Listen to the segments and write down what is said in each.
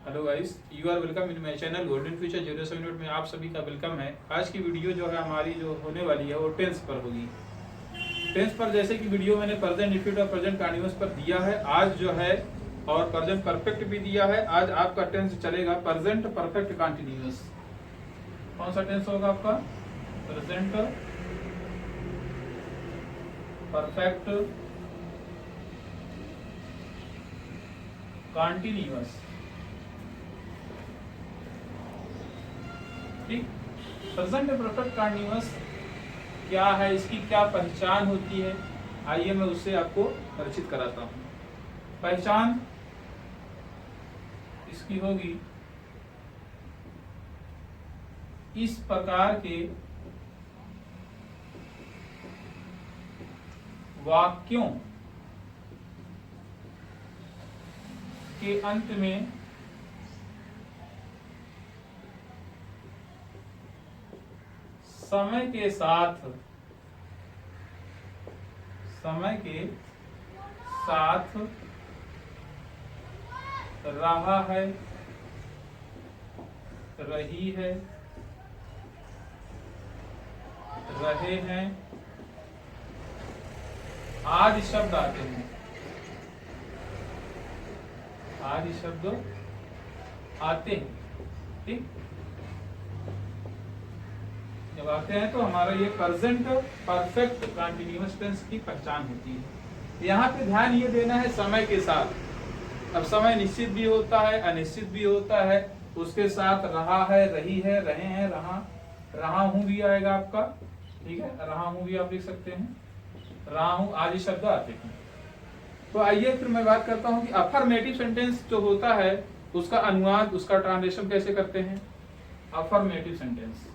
Hello guys, you are welcome in my channel golden future 07 में आप सभी का वेलकम है। आज की वीडियो जो है हमारी जो होने वाली है वो टेंस पर होगी। टेंस पर जैसे कि वीडियो मैंने प्रेजेंट इंडेफिनिट और प्रेजेंट कंटीन्यूअस पर दिया है आज जो है, और प्रेजेंट परफेक्ट भी दिया है। आज आपका टेंस चलेगा प्रेजेंट परफेक्ट कंटीन्यूअस। कौन सा टेंस होगा आपका? Present perfect continuous. ठीक, प्रेजेंट परफेक्ट कंटीन्यूअस क्या है, इसकी क्या पहचान होती है, आइए मैं उससे आपको परिचित कराता हूं। पहचान इसकी होगी, इस प्रकार के वाक्यों के अंत में समय के साथ रहा है, रही है, रहे हैं आदि शब्द आते हैं। आदि शब्द आते हैं। ठीक, जब आते हैं तो हमारा ये प्रेजेंट परफेक्ट कंटीन्यूअस टेंस की पहचान होती है। यहाँ पे ध्यान ये देना है समय के साथ। अब समय निश्चित भी होता है, अनिश्चित भी होता है। उसके साथ रहा है, रही है, रहे हैं, रहा हूं भी आएगा आपका। ठीक है, रहा हूं भी आप लिख सकते हैं, रहा हूं आदि शब्द आते हैं। तो आइए फिर मैं बात करता हूं कि अफर्मेटिव सेंटेंस जो होता है उसका अनुवाद, उसका ट्रांसलेशन कैसे करते हैं। अफर्मेटिव सेंटेंस,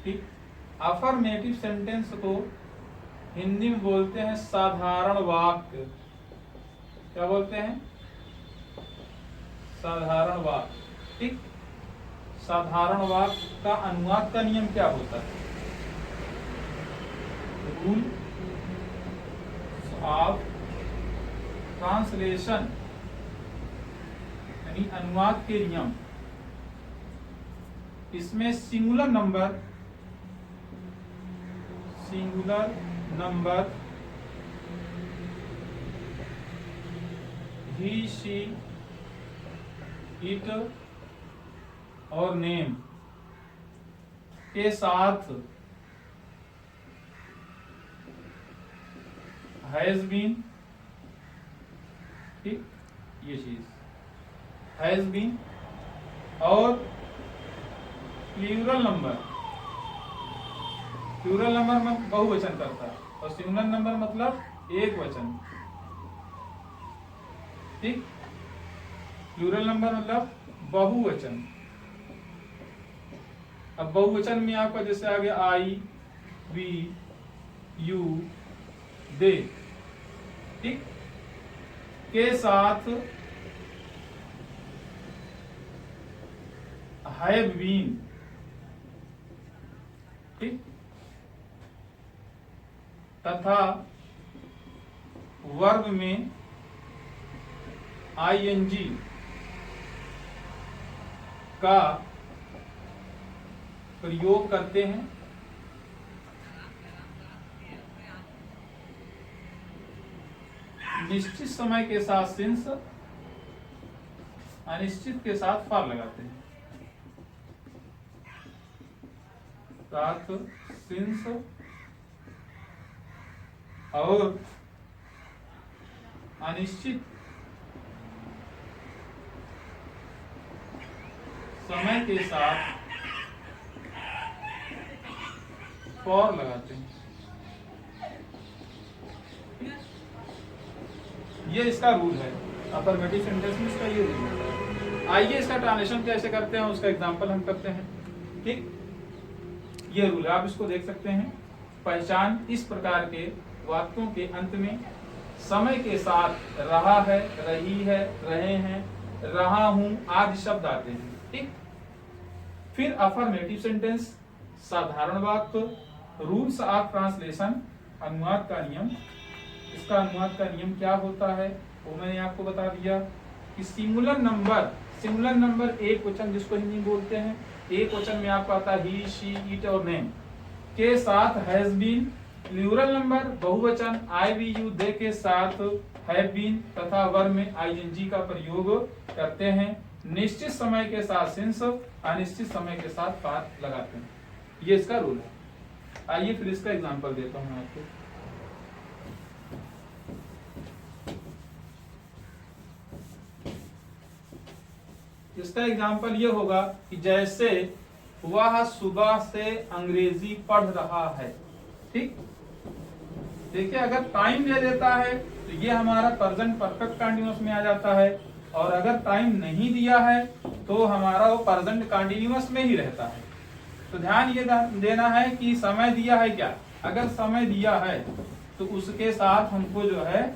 ठीक, अफर्मेटिव सेंटेंस को हिंदी में बोलते हैं साधारण वाक्य। क्या बोलते हैं? साधारण वाक्य। ठीक, साधारण वाक्य का अनुवाद का नियम क्या होता है? रूल ऑफ ट्रांसलेशन, यानी अनुवाद के नियम। इसमें singular number he, she, it और नेम के साथ हैज बीन, ठीक, ये चीज हैज बीन, और प्लूरल नंबर में बहुवचन करता है, और सिंगुलर नंबर मतलब एक वचन। ठीक, प्लूरल नंबर मतलब बहुवचन। अब बहुवचन में आपका जैसे आ गया आई, वी, यू, दे, ठीक, के साथ हैव बीन, ठीक, तथा वर्ब में आईएनजी का प्रयोग करते हैं। निश्चित समय के साथ सिंस, अनिश्चित के साथ फॉर लगाते हैं। साथ सिंस और अनिश्चित समय के साथ फॉर लगाते हैं। ये इसका रूल है, अफर्मेटिव सेंटेंस में इसका ये रूल है। आइए इसका ट्रांसलेशन कैसे करते हैं उसका एग्जांपल हम करते हैं। ठीक, ये रूल है, आप इसको देख सकते हैं। पहचान, इस प्रकार के वाक्यों के अंत में समय के साथ रहा है, रही है, रहे हैं, रहा हूं आदि शब्द आते हैं। ठीक, फिर अफर्मेटिव सेंटेंस, साधारण वाक्य रूल्स ऑफ ट्रांसलेशन, अनुवाद का नियम। इसका अनुवाद का नियम क्या होता है वो मैंने आपको बता दिया कि सिंगुलर नंबर एक वचन जिसको हिंदी में बोलते हैं, एक वचन में आपका आता है ही, शी, इट और नेम के साथ हैज बीन। प्लूरल नंबर बहुवचन आई, वी, यू, दे के साथ हैव बीन तथा वर्ब में आईएनजी का प्रयोग करते हैं। निश्चित समय के साथ सिंस, अनिश्चित समय के साथ फॉर लगाते हैं। ये इसका रूल है। आइए फिर इसका एग्जांपल देता हूं आपको। इसका एग्जांपल ये होगा कि जैसे वह सुबह से अंग्रेजी पढ़ रहा है। ठीक, देखिए अगर टाइम दे देता है तो ये हमारा प्रेजेंट परफेक्ट कंटीन्यूअस में आ जाता है, और अगर टाइम नहीं दिया है तो हमारा वो प्रेजेंट कंटीन्यूअस में ही रहता है। तो ध्यान ये देना है कि समय दिया है क्या, अगर समय दिया है तो उसके साथ हमको जो है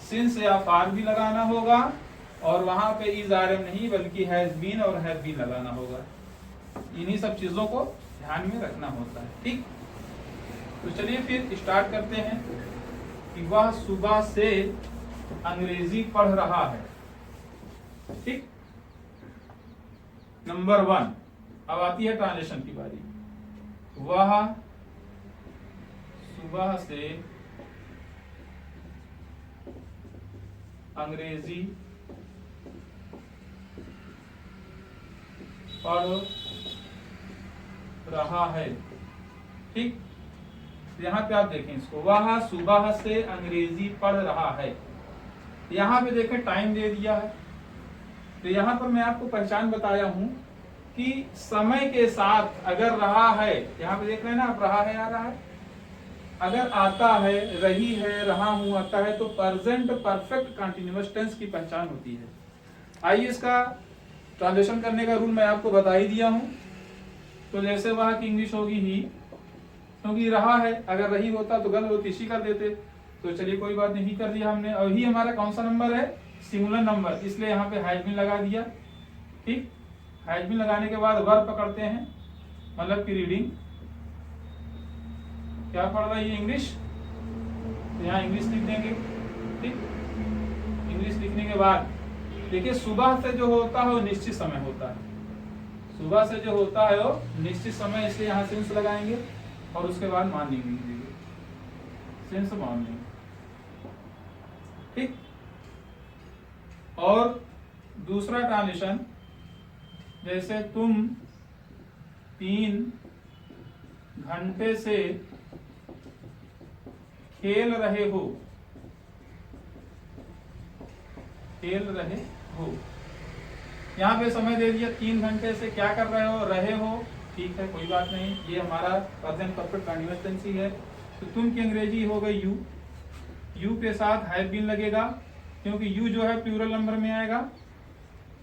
सिंस या फॉर भी लगाना होगा, और वहां पे इज आर एम नहीं बल्कि हैज बीन और हैव बीन लगाना होगा। इन्हीं सब चीजों को ध्यान में रखना होता है। ठीक, तो चलिए फिर स्टार्ट करते हैं कि वह सुबह से अंग्रेजी पढ़ रहा है। ठीक, नंबर 1 अब आती है ट्रांसलेशन की बारी। वह सुबह से अंग्रेजी पढ़ रहा है। ठीक, यहाँ पे आप देखें इसको, वह सुबह से अंग्रेजी पढ़ रहा है। यहाँ पे देखें टाइम दे दिया है, तो यहाँ पर मैं आपको पहचान बताया हूं कि समय के साथ अगर रहा है, यहाँ पे देख रहे हैं ना आप, रहा है आ रहा है, अगर आता है, रही है, रहा हूं आता है, तो प्रेजेंट परफेक्ट कंटीन्यूअस टेंस की पहचान होती है। आइए इसका ट्रांसलेशन करने का रूल मैं आपको बता ही दिया हूं। तो जैसे वहां की इंग्लिश होगी ही, क्योंकि रहा है, अगर रही होता तो गलत होती, सी कर देते। तो चलिए कोई बात नहीं, कर दिया हमने। और ही हमारा कौन सा नंबर है, सिंगुलर नंबर, इसलिए यहाँ पे हैज बीन लगा दिया। ठीक, हैज बीन लगाने के बाद वर्ब पकड़ते हैं, मतलब की रीडिंग क्या पढ़ रहा है, ये इंग्लिश, तो यहाँ इंग्लिश लिख देंगे। ठीक, इंग्लिश लिखने के बाद देखिए सुबह से जो होता है वो निश्चित समय होता है, सुबह से जो होता है वो निश्चित समय, इसलिए यहाँ सिंस लगाएंगे और उसके बाद मॉर्निंग लिख देंगे, सिंस मॉर्निंग। ठीक, और दूसरा ट्रांसलेशन, जैसे तुम 3 घंटे से खेल रहे हो, खेल रहे हो। यहाँ पे समय दे दिया, 3 घंटे से क्या कर रहे हो। ठीक है, कोई बात नहीं, ये हमारा प्रेजेंट परफेक्ट कंटीन्यूअस टेंस ही है। तो तुम की अंग्रेजी हो गई यू, यू के साथ हैव बीन लगेगा, क्योंकि यू जो है प्लूरल नंबर में आएगा,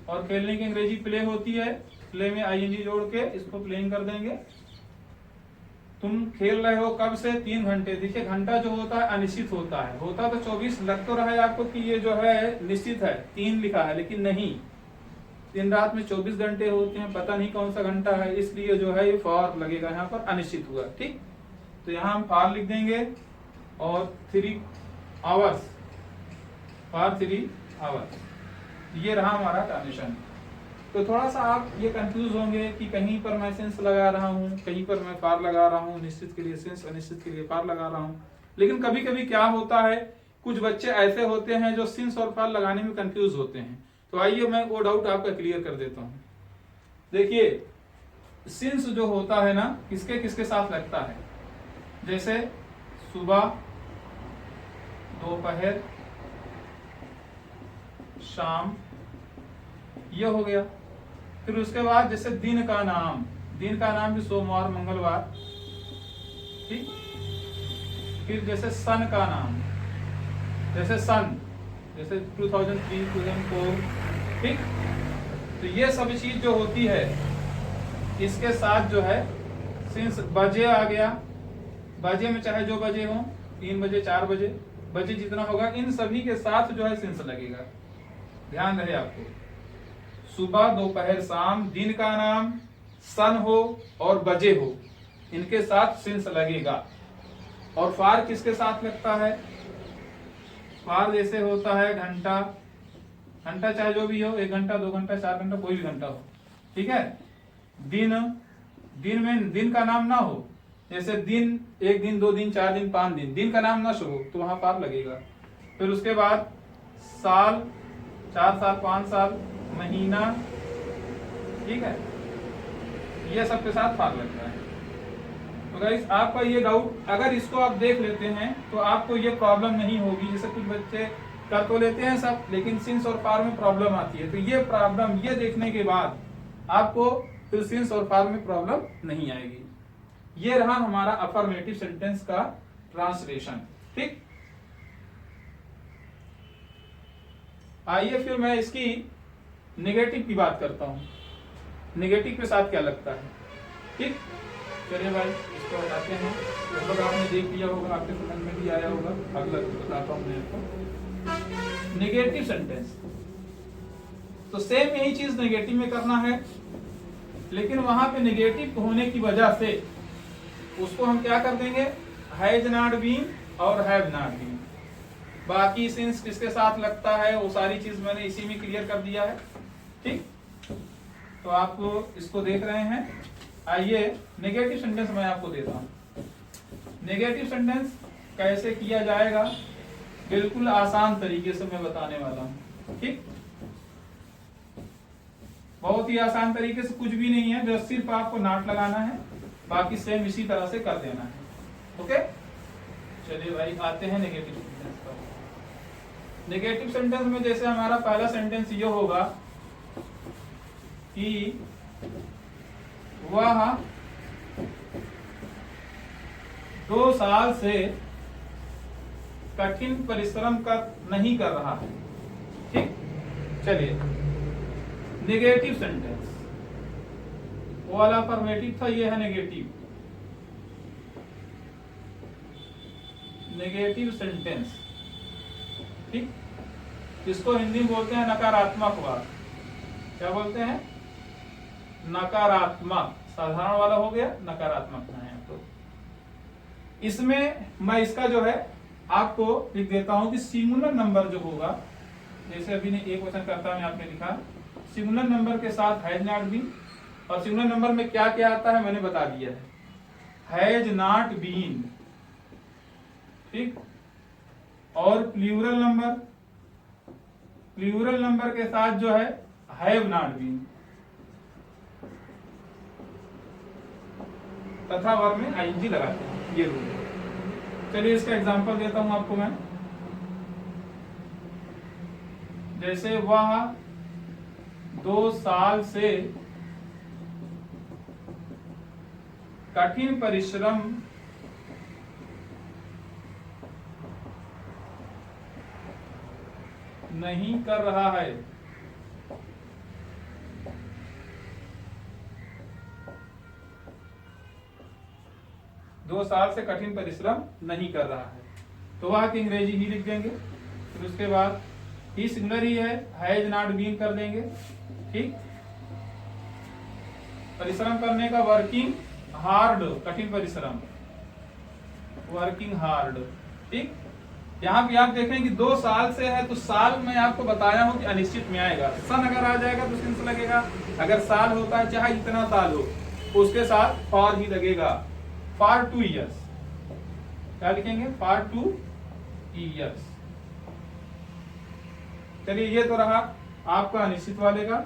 और खेलने की अंग्रेजी प्ले होती है, प्ले में आईएनजी जोड़ के इसको प्लेइंग कर देंगे। तुम खेल रहे हो कब से, 3 घंटे। देखिए घंटा जो होता है अनिश्चित होता है, होता तो 24 लग तो रहा है आपको कि ये जो है निश्चित है, 3 लिखा है, लेकिन नहीं, दिन रात में 24 घंटे होते हैं, पता नहीं कौन सा घंटा है, इसलिए जो है ये फॉर लगेगा, यहाँ पर अनिश्चित हुआ। ठीक, तो यहाँ हम फॉर लिख देंगे, और 3 आवर्स, फॉर 3 आवर्स। ये रहा हमारा ट्रांसलेशन। तो थोड़ा सा आप ये कंफ्यूज होंगे कि कहीं पर मैं सिंस लगा रहा हूँ, कहीं पर मैं फॉर लगा रहा हूँ, निश्चित के लिए सिंस, अनिश्चित के लिए फॉर लगा रहा हूँ। लेकिन कभी कभी क्या होता है, कुछ बच्चे ऐसे होते हैं जो सिंस और फॉर लगाने में कंफ्यूज होते हैं। तो आइए मैं वो डाउट आपका क्लियर कर देता हूँ। देखिए सिंस जो होता है ना, किसके किसके साथ लगता है, जैसे सुबह, दोपहर, शाम, ये हो गया। फिर उसके बाद जैसे दिन का नाम भी सोमवार, मंगलवार। ठीक, फिर जैसे सन का नाम, जैसे सन, जैसे 2003, 2004। ठीक, तो ये सब चीज जो होती है इसके साथ जो है सिंस। बजे आ गया, बजे में चाहे जो बजे हो, 3 बजे, 4 बजे, बजे जितना होगा, इन सभी के साथ जो है सिंस लगेगा। ध्यान रहे आपको, सुबह, दोपहर, शाम, दिन का नाम, सन हो और बजे हो, इनके साथ सिंस लगेगा। और फार किसके साथ लगता है? फार जैसे होता है घंटा, घंटा चाहे जो भी हो, 1 घंटा 2 घंटा 4 घंटा कोई भी घंटा हो, ठीक है। दिन, दिन में दिन का नाम ना हो, जैसे दिन 1 दिन 2 दिन 4 दिन 5 दिन, दिन का नाम ना शुरू तो वहां फार लगेगा। फिर उसके बाद साल, 4 साल 5 साल, महीना, ठीक है, ये सब के साथ फार लगता है। तो गाइस आपका ये डाउट अगर इसको आप देख लेते हैं तो आपको ये प्रॉब्लम नहीं होगी। जैसे कुछ बच्चे कर तो लेते हैं सब, लेकिन सिंस और फार में प्रॉब्लम आती है। तो ये प्रॉब्लम ये देखने के बाद आपको फिर सिंस और फार में प्रॉब्लम नहीं आएगी। ये रहा हमारा अफर्मेटिव सेंटेंस का ट्रांसलेशन, ठीक। आइए फिर मैं इसकी नेगेटिव की बात करता हूं, नेगेटिव के साथ क्या लगता है, ठीक। चलिए भाई इसको हटाते हैं। लगभग आपने देख लिया होगा, आपके समझ में भी आया होगा। अगला बताता हूं मैं आपको नेगेटिव सेंटेंस। तो सेम यही चीज नेगेटिव में करना है, लेकिन वहां पे नेगेटिव होने की वजह से उसको हम क्या कर देंगे, हैज नॉट बीन और हैव नॉट बीन। बाकी सिंस किसके साथ लगता है वो सारी चीज मैंने इसी में क्लियर कर दिया है, ठीक। तो आपको इसको देख रहे हैं। आइए नेगेटिव सेंटेंस मैं आपको देता हूं। नेगेटिव सेंटेंस कैसे किया जाएगा, बिल्कुल आसान तरीके से मैं बताने वाला हूं, ठीक। बहुत ही आसान तरीके से, कुछ भी नहीं है, बस सिर्फ आपको नॉट लगाना है, बाकी सेम इसी तरह से कर देना है, ओके। चलिए भाई आते हैं नेगेटिव सेंटेंस पर। नेगेटिव सेंटेंस में जैसे हमारा पहला सेंटेंस ये होगा कि वह 2 साल से कठिन परिश्रम नहीं कर रहा है, ठीक। चलिए नेगेटिव सेंटेंस, वो वाला अफर्मेटिव था, ये है नेगेटिव। नेगेटिव सेंटेंस, ठीक। इसको हिंदी में बोलते हैं नकारात्मक वाक्य। क्या बोलते हैं? नकारात्मक। साधारण वाला हो गया, नकारात्मक है। तो इसमें मैं इसका जो है आपको लिख देता हूं कि सिंगुलर नंबर जो होगा, जैसे अभी ने एक वचन करता में आपने लिखा, सिंगुलर नंबर के साथ हैज नॉट बीन, और सिंगुलर नंबर में क्या क्या आता है मैंने बता दिया है, हैज नॉट बीन, ठीक। और प्लूरल नंबर, प्लूरल नंबर के साथ जो है हैव नॉट बीन, तथा वर्ब में आईएनजी लगाते हैं, ये रूल है। चलिए इसका एग्जांपल देता हूं आपको मैं। जैसे वह 2 साल से कठिन परिश्रम नहीं कर रहा है। दो साल से कठिन परिश्रम नहीं कर रहा है, तो वह की अंग्रेजी ही लिख देंगे। फिर उसके बाद ही सिंगुलर ही है, हैज नॉट बीन कर देंगे, ठीक। परिश्रम करने का वर्किंग हार्ड, कठिन परिश्रम, वर्किंग हार्ड, ठीक। यहाँ पे आप देखें कि 2 साल से है, तो साल में आपको बताया हूं कि अनिश्चित में आएगा। सन अगर आ जाएगा तो सिंस लगेगा, अगर साल होता है चाहे इतना साल हो उसके साथ फॉर ही लगेगा। फॉर 2 years, क्या लिखेंगे? For 2 years। चलिए ये तो रहा आपका अनिश्चित वाले का।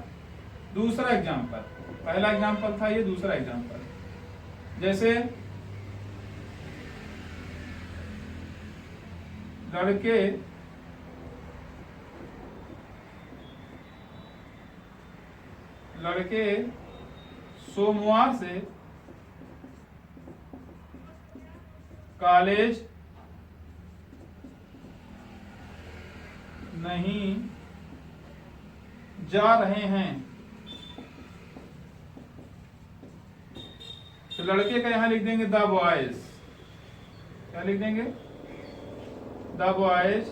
दूसरा एग्जाम्पल, पहला एग्जाम्पल था ये, दूसरा एग्जाम्पल जैसे लड़के सोमवार से कॉलेज नहीं जा रहे हैं। तो लड़के का यहां लिख देंगे द बॉयज, क्या लिख देंगे? The boys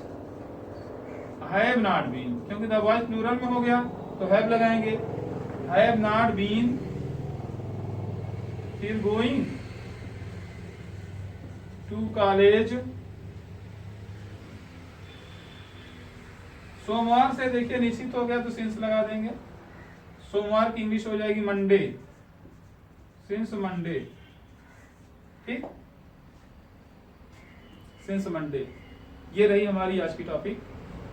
have not been, क्योंकि द बॉयज प्लूरल में हो गया तो हैव लगाएंगे। हैव नॉट बीन, फिर गोइंग टू कॉलेज। सोमवार से देखिए निश्चित हो गया तो सिंस लगा देंगे। सोमवार की इंग्लिश हो जाएगी मंडे, सिंस मंडे, ठीक, सिंस मंडे। ये रही हमारी आज की टॉपिक।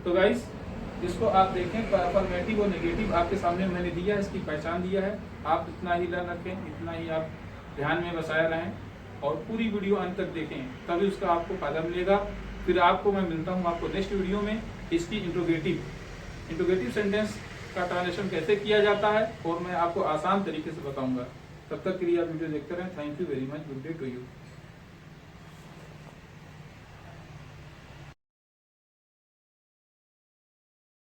तो गाइस इसको आप देखें, अफर्मेटिव और नेगेटिव आपके सामने मैंने दिया है, इसकी पहचान दिया है। आप इतना ही लर्न रखें, इतना ही आप ध्यान में बसाए रहें और पूरी वीडियो अंत तक देखें, तभी उसका आपको फायदा मिलेगा। फिर आपको मैं मिलता हूँ आपको नेक्स्ट वीडियो में इसकी इंट्रोगेटिव सेंटेंस का ट्रांसलेशन कैसे किया जाता है और मैं आपको आसान तरीके से बताऊंगा। तब तक के लिए आप वीडियो देखते रहें। Thank you very much, good day to you.